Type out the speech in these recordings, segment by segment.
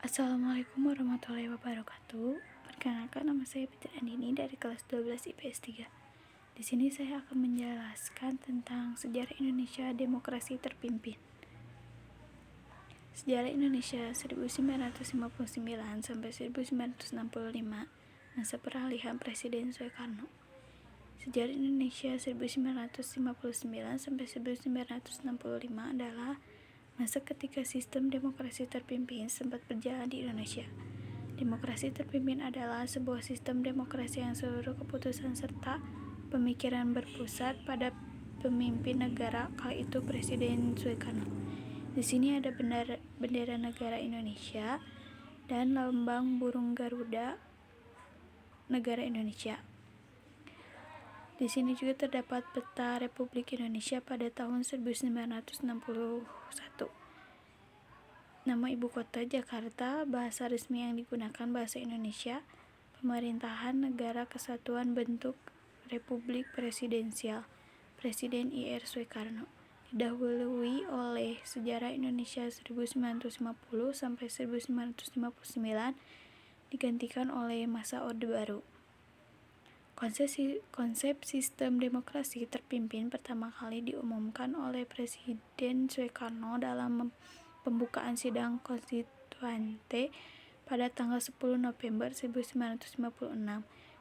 Assalamualaikum warahmatullahi wabarakatuh. Perkenalkan, nama saya Fitri Andini dari kelas 12 IPS 3. Di sini saya akan menjelaskan tentang sejarah Indonesia demokrasi terpimpin. Sejarah Indonesia 1959 sampai 1965, masa peralihan Presiden Soekarno. Sejarah Indonesia 1959 sampai 1965 adalah masa ketika sistem demokrasi terpimpin sempat berjalan di Indonesia. Demokrasi terpimpin adalah sebuah sistem demokrasi yang seluruh keputusan serta pemikiran berpusat pada pemimpin negara, kala itu Presiden Soekarno. Di sini ada bendera negara Indonesia dan lambang burung Garuda negara Indonesia. Di sini juga terdapat peta Republik Indonesia pada tahun 1961. Nama ibu kota Jakarta, bahasa resmi yang digunakan bahasa Indonesia, pemerintahan negara kesatuan bentuk Republik Presidensial, Presiden Ir Soekarno. Didahului oleh sejarah Indonesia 1950 sampai 1959, digantikan oleh masa Orde Baru. Konsep sistem demokrasi terpimpin pertama kali diumumkan oleh Presiden Soekarno dalam pembukaan sidang konstituante pada tanggal 10 November 1956.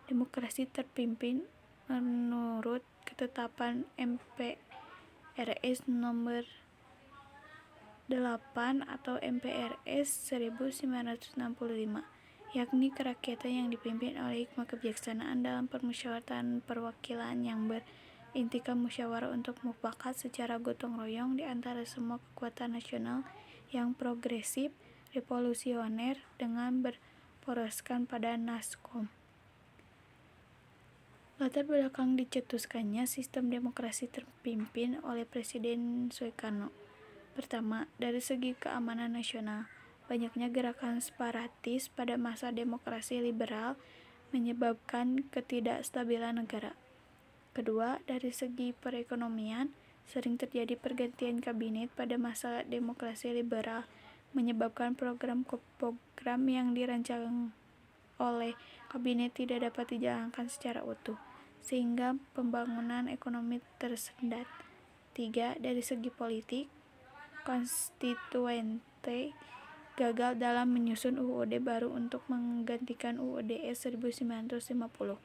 Demokrasi terpimpin menurut ketetapan MPRS nomor 8 atau MPRS 1965, yakni kerakyatan yang dipimpin oleh hikmah kebijaksanaan dalam permusyawaratan perwakilan yang berintikan musyawarah untuk mufakat secara gotong royong di antara semua kekuatan nasional yang progresif, revolusioner dengan berporoskan pada Naskom. Latar belakang dicetuskannya sistem demokrasi terpimpin oleh Presiden Soekarno. Pertama, dari segi keamanan nasional, banyaknya gerakan separatis pada masa demokrasi liberal menyebabkan ketidakstabilan negara. Kedua, dari segi perekonomian, sering terjadi pergantian kabinet pada masa demokrasi liberal, menyebabkan program-program yang dirancang oleh kabinet tidak dapat dijalankan secara utuh, sehingga pembangunan ekonomi tersendat. Tiga, dari segi politik, konstituante gagal dalam menyusun UUD baru untuk menggantikan UUDS 1950.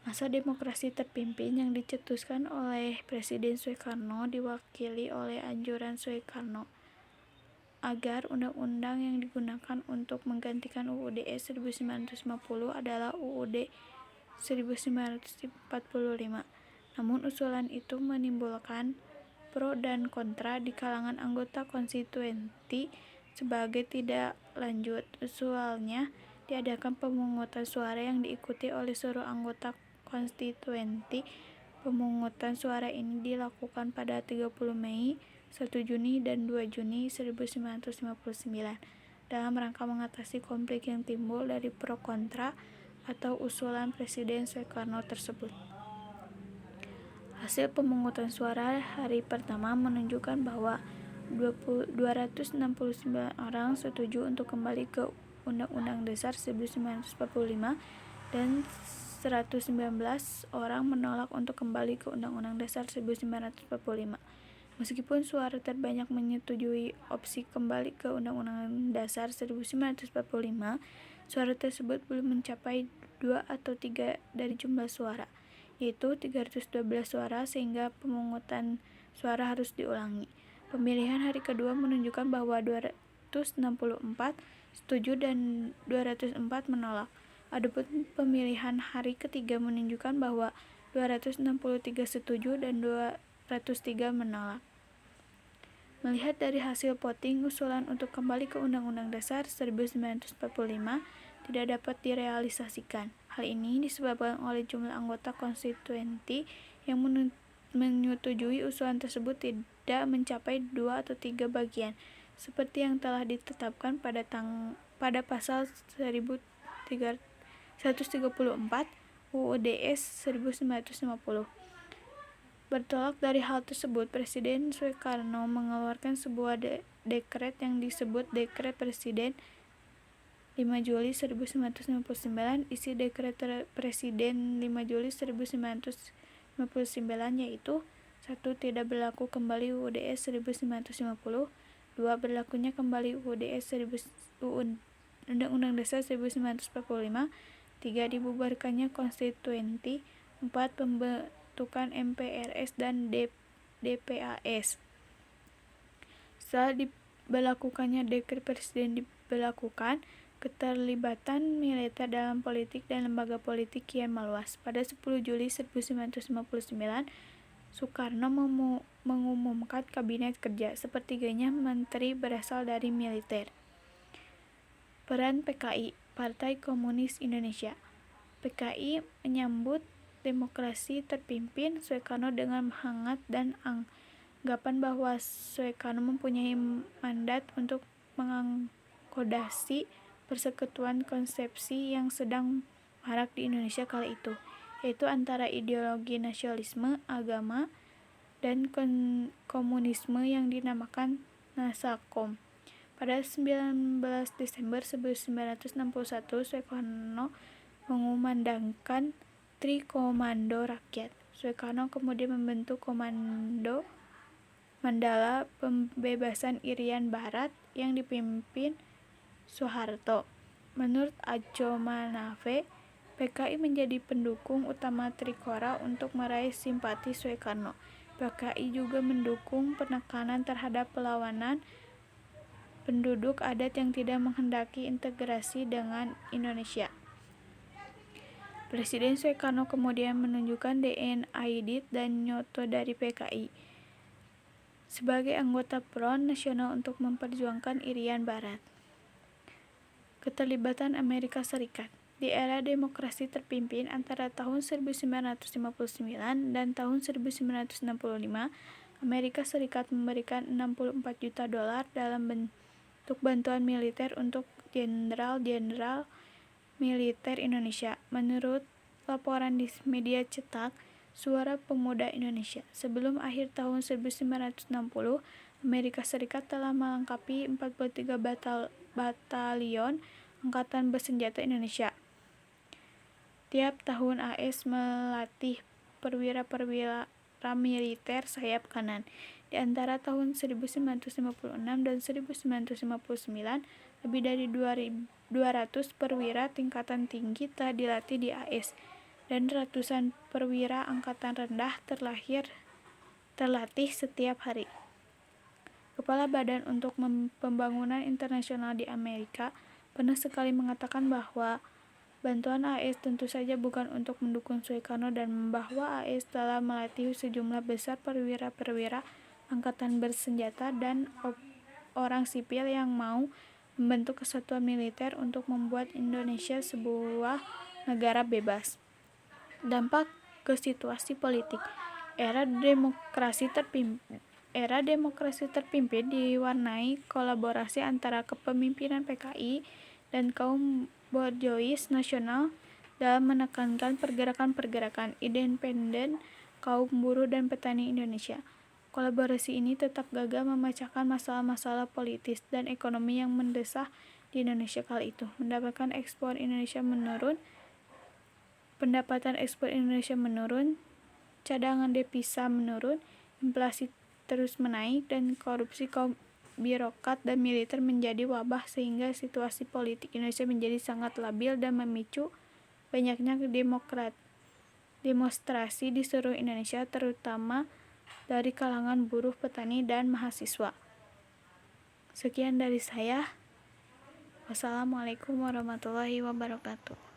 Masa demokrasi terpimpin yang dicetuskan oleh Presiden Soekarno diwakili oleh anjuran Soekarno agar undang-undang yang digunakan untuk menggantikan UUDS 1950 adalah UUD 1945. Namun usulan itu menimbulkan pro dan kontra di kalangan anggota konstituenti. Sebagai tidak lanjut, usulnya diadakan pemungutan suara yang diikuti oleh seluruh anggota konstituenti. Pemungutan suara ini dilakukan pada 30 Mei, 1 Juni, dan 2 Juni 1959 dalam rangka mengatasi konflik yang timbul dari pro kontra atau usulan Presiden Soekarno tersebut. Hasil pemungutan suara hari pertama menunjukkan bahwa 269 orang setuju untuk kembali ke Undang-Undang Dasar 1945 dan 119 orang menolak untuk kembali ke Undang-Undang Dasar 1945. Meskipun suara terbanyak menyetujui opsi kembali ke Undang-Undang Dasar 1945, suara tersebut belum mencapai 2 atau 3 dari jumlah suara, yaitu 312 suara, sehingga pemungutan suara harus diulangi. Pemilihan hari kedua menunjukkan bahwa 264 setuju dan 204 menolak. Adapun pemilihan hari ketiga menunjukkan bahwa 263 setuju dan 203 menolak. Melihat dari hasil voting, usulan untuk kembali ke Undang-Undang Dasar 1945 tidak dapat direalisasikan. Hal ini disebabkan oleh jumlah anggota konstituenti yang menyetujui usulan tersebut tidak mencapai 2 atau 3 bagian, seperti yang telah ditetapkan pada pasal 134 UUDS 1950. Bertolak dari hal tersebut, Presiden Soekarno mengeluarkan sebuah dekret yang disebut Dekret Presiden 5 Juli 1959. Isi Dekret Presiden 5 Juli 1959 yaitu: 1. Tidak berlaku kembali UUD 1950. 2. Berlakunya kembali Undang-Undang Dasar 1945. 3. Dibubarkannya konstituenti. 4. Pembentukan MPRS dan DPAS. Setelah diberlakukannya Dekret Presiden diberlakukan, keterlibatan militer dalam politik dan lembaga politik kian meluas. Pada 10 Juli 1959, Soekarno mengumumkan kabinet kerja, sepertiganya menteri berasal dari militer. Peran PKI, Partai Komunis Indonesia. PKI menyambut demokrasi terpimpin Soekarno dengan hangat dan anggapan bahwa Soekarno mempunyai mandat untuk mengakomodasi persekutuan konsepsi yang sedang marak di Indonesia kala itu, yaitu antara ideologi nasionalisme, agama, dan komunisme yang dinamakan Nasakom. Pada 19 Desember 1961, Soekarno mengumandangkan Trikomando Rakyat. Soekarno kemudian membentuk Komando Mandala Pembebasan Irian Barat yang dipimpin Soeharto. Menurut Aco Manafe, PKI menjadi pendukung utama Trikora untuk meraih simpati Soekarno. PKI juga mendukung penekanan terhadap perlawanan penduduk adat yang tidak menghendaki integrasi dengan Indonesia. Presiden Soekarno kemudian menunjukkan DNID dan nyoto dari PKI sebagai anggota Front Nasional untuk memperjuangkan Irian Barat. Keterlibatan Amerika Serikat. Di era demokrasi terpimpin antara tahun 1959 dan tahun 1965, Amerika Serikat memberikan $64 juta dalam bentuk bantuan militer untuk jenderal-jenderal militer Indonesia. Menurut laporan di media cetak Suara Pemuda Indonesia, sebelum akhir tahun 1960, Amerika Serikat telah melengkapi 43 batalion Angkatan Bersenjata Indonesia. Tiap tahun AS melatih perwira-perwira militer sayap kanan. Di antara tahun 1956 dan 1959, lebih dari 200 perwira tingkatan tinggi telah dilatih di AS, dan ratusan perwira angkatan rendah terlatih setiap hari. Kepala Badan untuk Pembangunan Internasional di Amerika pernah sekali mengatakan bahwa bantuan AS tentu saja bukan untuk mendukung Soekarno dan bahwa AS telah melatih sejumlah besar perwira-perwira angkatan bersenjata dan orang sipil yang mau membentuk kesatuan militer untuk membuat Indonesia sebuah negara bebas. Dampak ke situasi politik. Era demokrasi terpimpin diwarnai kolaborasi antara kepemimpinan PKI dan kaum borjuis nasional dalam menekankan pergerakan-pergerakan independen kaum buruh dan petani Indonesia. Kolaborasi ini tetap gagal memecahkan masalah-masalah politis dan ekonomi yang mendesak di Indonesia kala itu. Pendapatan ekspor Indonesia menurun, cadangan devisa menurun, inflasi terus menaik, dan korupsi kaum birokrat dan militer menjadi wabah sehingga situasi politik Indonesia menjadi sangat labil dan memicu banyaknya demonstrasi di seluruh Indonesia, terutama dari kalangan buruh, petani, dan mahasiswa. Sekian dari saya. Wassalamualaikum warahmatullahi wabarakatuh.